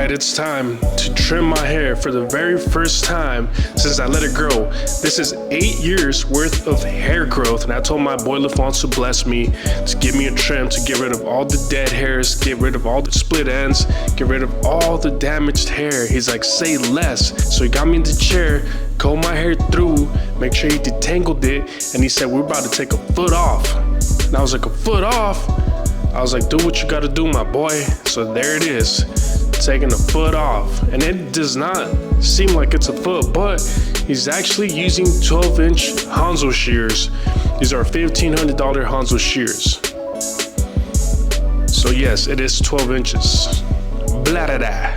Alright, it's time to trim my hair for the very first time since I let it grow. This is 8 years worth of hair growth, and I told my boy LaFonso to bless me to give me a trim to get rid of all the dead hairs, get rid of all the split ends, get rid of all the damaged hair. He's like, say less. So he got me in the chair, combed my hair through, make sure he detangled it, and he said, we're about to take a foot off. And I was like, a foot off? I was like, do what you gotta do, my boy. So there it is, taking a foot off. And it does not seem like it's a foot, but he's actually using 12-inch Hanzo shears. These are $1,500 Hanzo shears. So yes, it is 12 inches. Blah da da.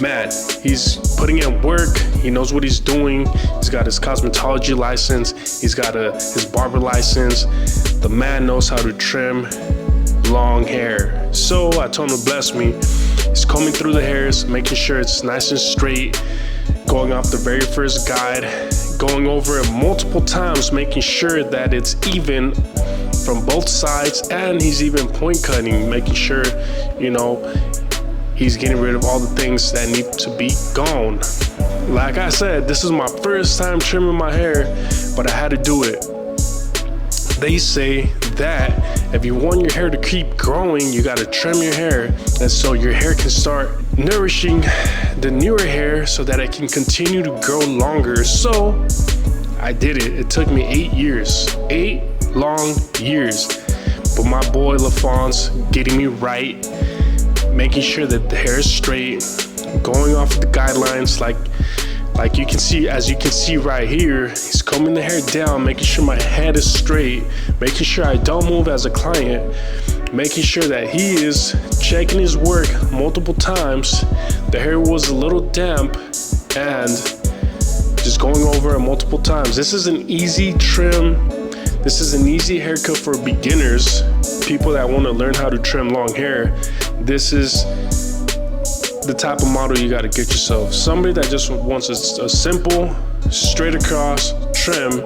Man, he's putting in work. He knows what he's doing. He's got his cosmetology license. He's got his barber license. The man knows how to trim long hair. So I told him to bless me. He's combing through the hairs, making sure it's nice and straight, going off the very first guide, going over it multiple times, making sure that it's even from both sides, and he's even point cutting, making sure, he's getting rid of all the things that need to be gone. Like I said, this is my first time trimming my hair, but I had to do it. They say that if you want your hair to keep growing, you gotta trim your hair, and so your hair can start nourishing the newer hair so that it can continue to grow longer. So I did it. It took me 8 years, 8 long years. But my boy LaFonso getting me right, making sure that the hair is straight, going off of the guidelines like you can see, as you can see right here, he's combing the hair down, making sure my head is straight, making sure I don't move as a client, making sure that he is checking his work multiple times. The hair was a little damp, and just going over it multiple times. This is an easy trim. This is an easy haircut for beginners, people that want to learn how to trim long hair. This is the type of model you got to get yourself. Somebody that just wants a simple, straight across trim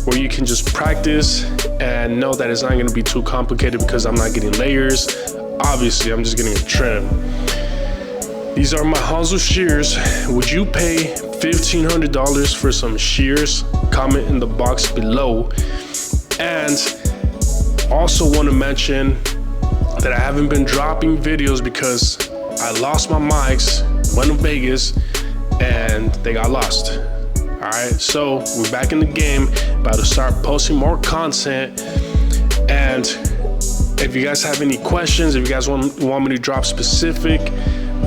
where you can just practice and know that it's not going to be too complicated because I'm not getting layers. Obviously, I'm just getting a trim. These are my Hanzo shears. Would you pay $1,500 for some shears? Comment in the box below. And also want to mention that I haven't been dropping videos because I lost my mics, went to Vegas, and they got lost. Alright, so we're back in the game, about to start posting more content. And if you guys have any questions, if you guys want me to drop specific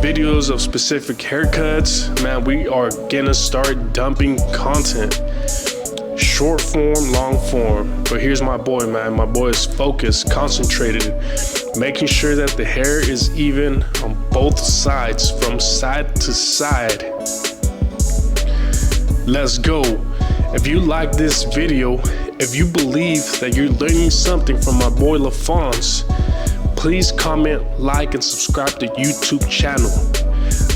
videos of specific haircuts, man, we are gonna start dumping content. Short form, long form. But here's my boy, man. My boy is focused, concentrated, making sure that the hair is even on both sides, from side to side. Let's go. If you like this video, if you believe that you're learning something from my boy LaFonso, please comment, like, and subscribe to the YouTube channel.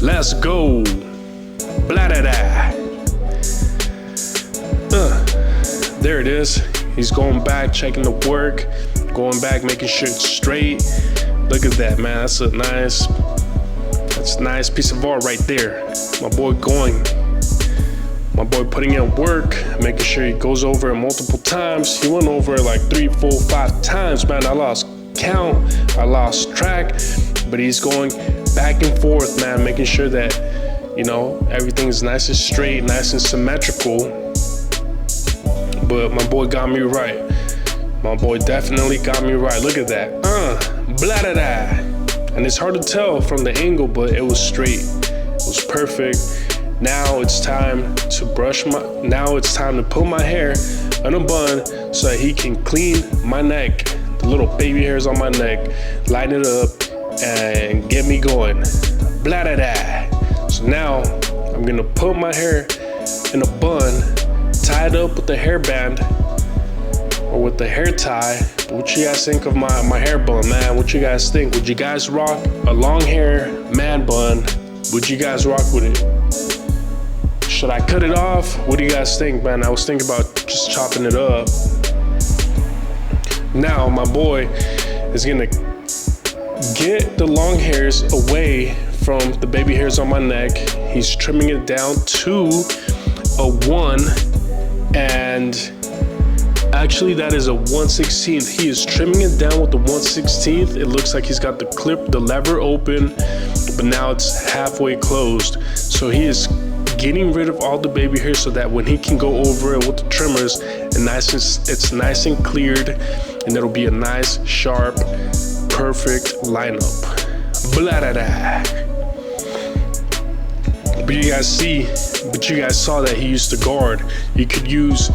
Let's go. Blah da da. There it is. He's going back, checking the work, going back, making sure it's straight. Look at that, man. That's a nice piece of art right there. My boy putting in work, making sure he goes over it multiple times. He went over it like 3, 4, 5 times, man. I lost count, I lost track, but he's going back and forth, man, making sure that, everything's nice and straight, nice and symmetrical. But my boy got me right. My boy definitely got me right. Look at that. Blah da da. And it's hard to tell from the angle, but it was straight. It was perfect. Now it's time to put my hair in a bun so that he can clean my neck, the little baby hairs on my neck, lighten it up, and get me going. Blah da da. So now I'm gonna put my hair in a bun, tied up with the hairband or with the hair tie. What you guys think of my hair bun, man? What you guys think? Would you guys rock a long hair man bun? Would you guys rock with it? Should I cut it off? What do you guys think, man? I was thinking about just chopping it up. Now my boy is gonna get the long hairs away from the baby hairs on my neck. He's trimming it down to a 1, and actually that is a 1/16. He is trimming it down with the 1/16. It looks like he's got the lever open, but now it's halfway closed. So he is getting rid of all the baby hair so that when he can go over it with the trimmers, it's nice and cleared, and it'll be a nice, sharp, perfect lineup. Blah da da. But you guys saw that he used the guard. You could use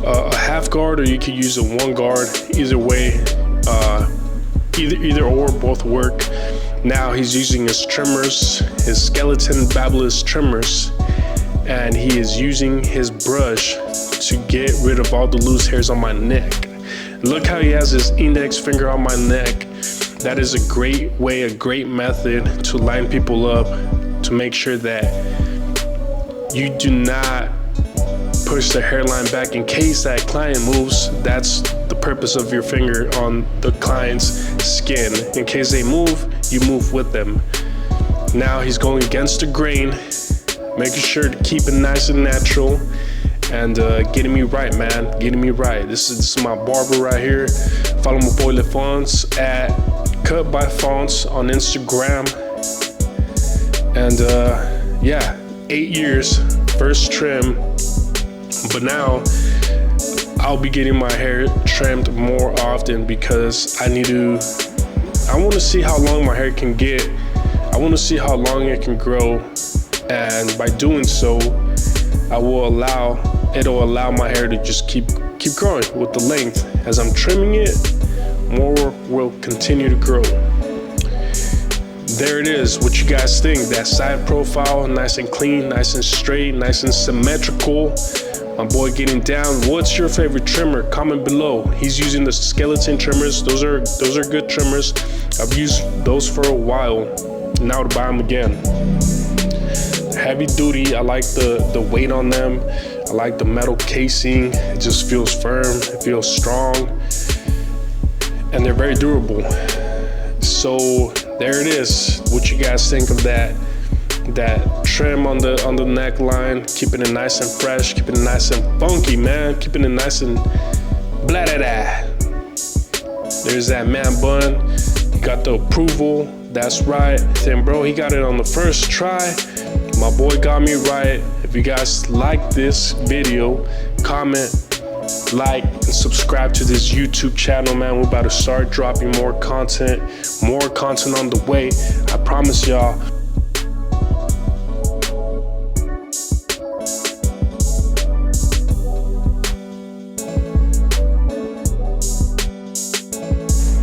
a half guard, or you could use a 1 guard. Either way, either or, both work. Now he's using his trimmers, his skeleton Babyliss trimmers, and he is using his brush to get rid of all the loose hairs on my neck. Look how he has his index finger on my neck. That is a great way, a great method to line people up, to make sure that you do not push the hairline back in case that client moves. That's the purpose of your finger on the client's skin. In case they move, you move with them. Now he's going against the grain, making sure to keep it nice and natural, and getting me right, man. Getting me right. This is my barber right here. Follow my boy LeFonts at Cut by Fonts on Instagram. And yeah, 8 years, first trim. But now I'll be getting my hair trimmed more often because I want to see how long my hair can get. I want to see how long it can grow. And by doing so, it'll allow my hair to just keep growing with the length. As I'm trimming it, more will continue to grow. There it is. What you guys think? That side profile, nice and clean, nice and straight, nice and symmetrical. My boy getting down. What's your favorite trimmer? Comment below. He's using the skeleton trimmers. Those are good trimmers. I've used those for a while. Now to buy them again. Heavy duty. I like the weight on them. I like the metal casing. It just feels firm. It feels strong, and they're very durable. So there it is. What you guys think of that trim on the neckline? Keeping it nice and fresh, keeping it nice and funky, man. Keeping it nice and blah da da. There's that man bun. He got the approval. That's right. Then bro, he got it on the first try. My boy got me right. If you guys like this video, comment, like, and subscribe to this YouTube channel, man. We're about to start dropping more content on the way. I promise y'all.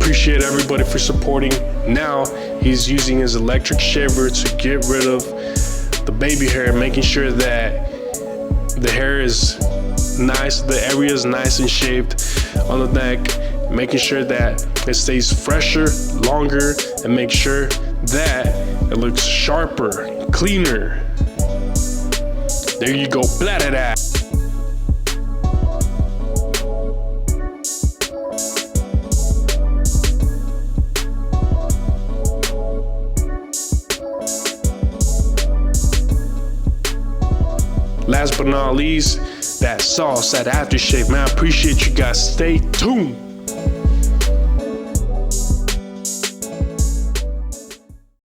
Appreciate everybody for supporting. Now he's using his electric shaver to get rid of the baby hair, making sure that the hair is nice, the area is nice and shaved on the neck, making sure that it stays fresher, longer, and make sure that it looks sharper, cleaner. There you go, blah da da. Last but not least, that sauce, that aftershave, man. I appreciate you guys. Stay tuned.